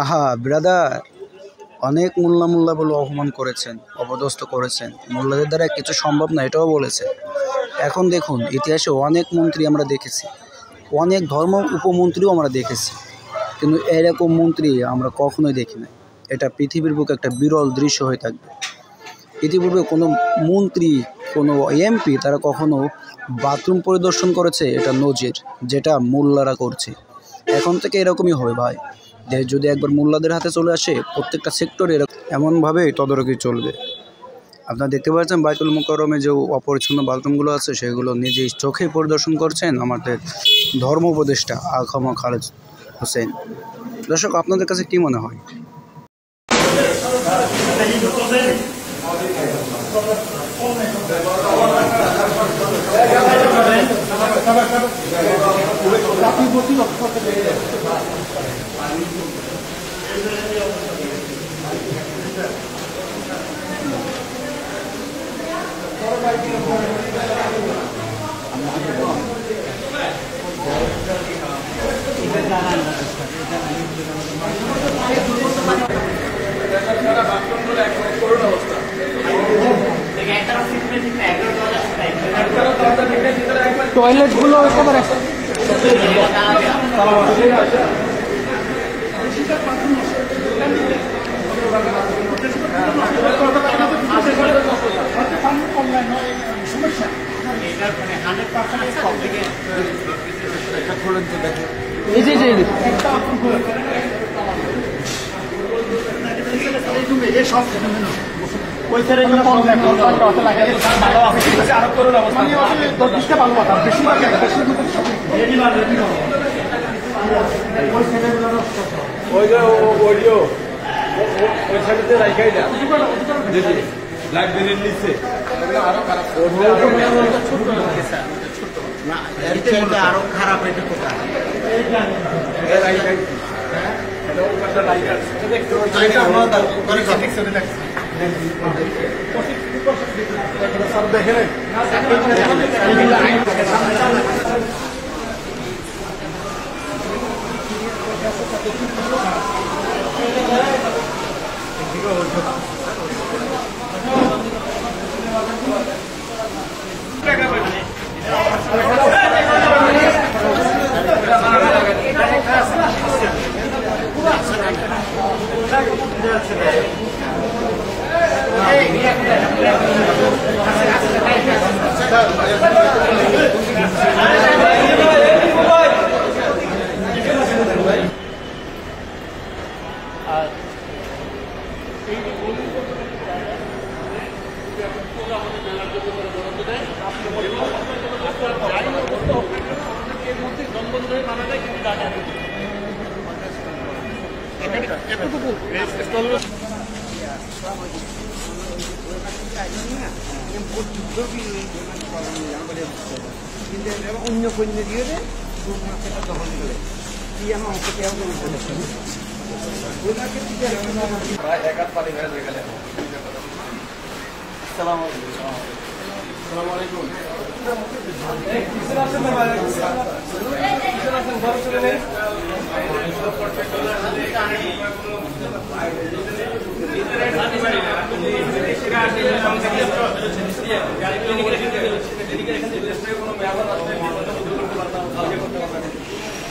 আহা ব্রাদার, অনেক মোল্লা বলে অপমান করেছেন, অপদস্থ করেছেন। মোল্লাদের দ্বারা কিছু সম্ভব না এটাও বলেছেন। এখন দেখুন, ইতিহাসে অনেক মন্ত্রী আমরা দেখেছি, অনেক ধর্ম উপমন্ত্রীও আমরা দেখেছি, কিন্তু এরকম মন্ত্রী আমরা কখনোই দেখি না। এটা পৃথিবীর বুকে একটা বিরল দৃশ্য হয়ে থাকবে। ইতিপূর্বে কোনো মন্ত্রী, কোনো এমপি তারা কখনো বাথরুম পরিদর্শন করেছে, এটা নজির, যেটা মোল্লারা করছে। এখন থেকে এরকমই হবে ভাই। দেশ যদি একবার মোল্লাদের হাতে চলে আসে, প্রত্যেকটা সেক্টরে এমনভাবে তদারকি চলবে। আপনারা দেখতে পাচ্ছেন বাইতুল মুকাররমে যে অপরিচ্ছন্ন বাথরুমগুলো আছে, সেগুলো নিজে চোখে পরিদর্শন করছেন আমাদের ধর্ম উপদেষ্টা আখামা খালেদ হোসেন। দর্শক, আপনাদের কাছে কি মনে হয়? টয়লেটগুলো একেবারে লাইব্রেরির নিচে আরো খারাপ, আরো খারাপ। এটা কোথায় দেখেন অন্য কন্যা দিয়ে দখল করে কি আমার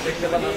দেখতে পাবেন।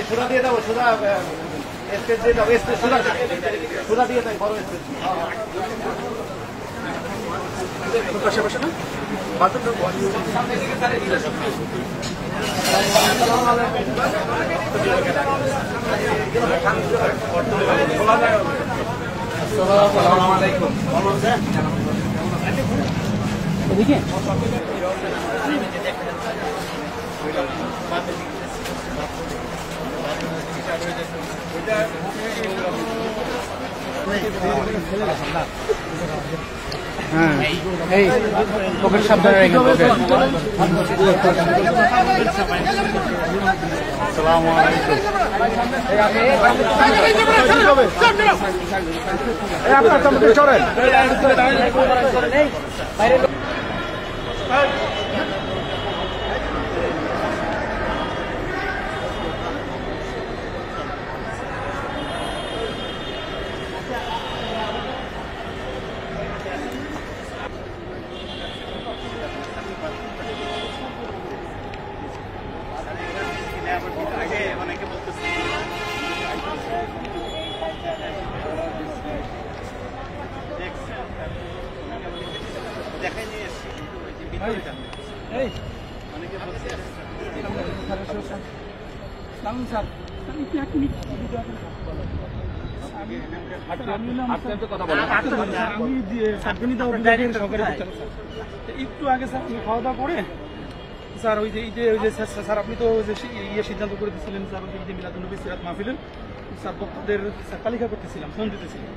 সোজা দিয়ে দেবো, সোজা স্টেজ দিয়ে দাও, স্টেজ সোজা দিয়ে দেয়, বড় স্টেজ। পাশে পাশে না আসসালামু আলাইকুম। এদিকে হ্যাঁ, এই পকেট সাবধানে রেখে পকেট। আসসালামু আলাইকুম। আপনার চমকে চড়েন। একটু আগে স্যার আমি খাওয়া দাওয়া করে স্যার ওই যে স্যার আপনি তো সিদ্ধান্ত করে দিয়েছিলেন স্যার ওই যে মিলাদুন্নবী সিরাত মাহফিলের স্যার বক্তাদের স্যার তালিকা করতেছিলাম, ফোন দিতেছিলাম।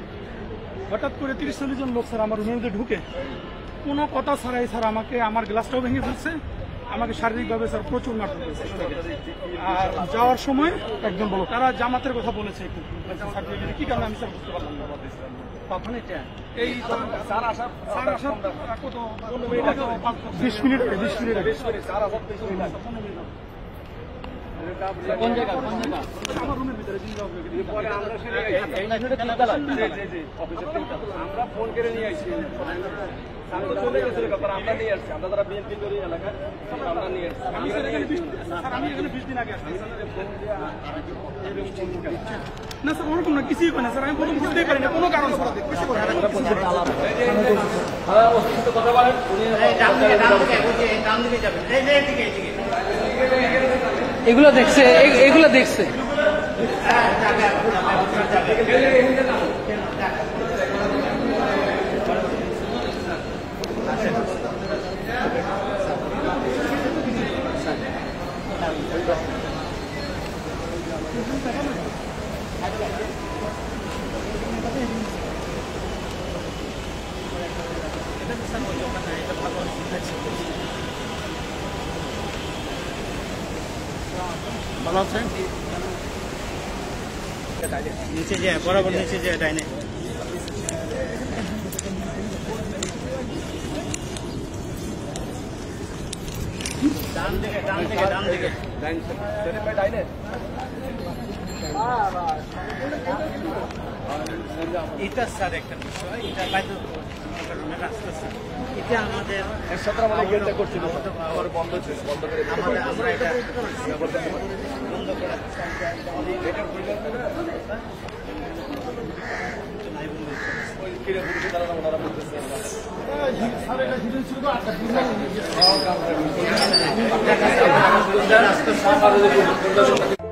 হঠাৎ করে 30-40 জন লোক স্যার আমার রুমের মধ্যে ঢুকে কোনো কথা ছাড়াই স্যার আমাকে আমার গ্লাসটাও ভেঙে ফেলছে, আমাকে শারীরিকভাবে স্যার প্রচুর মারতে হয়েছে। আর যাওয়ার সময় একজন বলো তারা জামাতের কথা বলেছে একটু কি কারণে আমি স্যার বুঝতে পারলাম না। তখন এই স্যার আসার কত 20 মিনিট কোন জায়গা আমার রুমের ভিতরে আমরা ফোন করে নিয়ে আসছি, চলে গেছিল, আমরা নিয়ে আসছি, আমরা যারা বিএনপি করি এলাকায় আমরা নিয়ে আসছি। আমি এখানে 20 দিন আগে আসছি না স্যার, ওরকম না, কিছুই করে না স্যার, আমি প্রথম বুঝতেই পারি না কোনো কারণ ছাড়া কিছু করে কথা বলেন। এগুলো দেখছে, এগুলো দেখছে। ভালো আছেন? নিচে যায়, বরাবর নিচে যায়, ডাইনে। ডান দিকে এটা স্যার একটা বিষয়, এটা বাইরে রাস্তা স্যার, এটা আমাদের করছিল, বন্ধ ছিল, বন্ধ করে আমরা এটা বন্ধ করা রাস্তা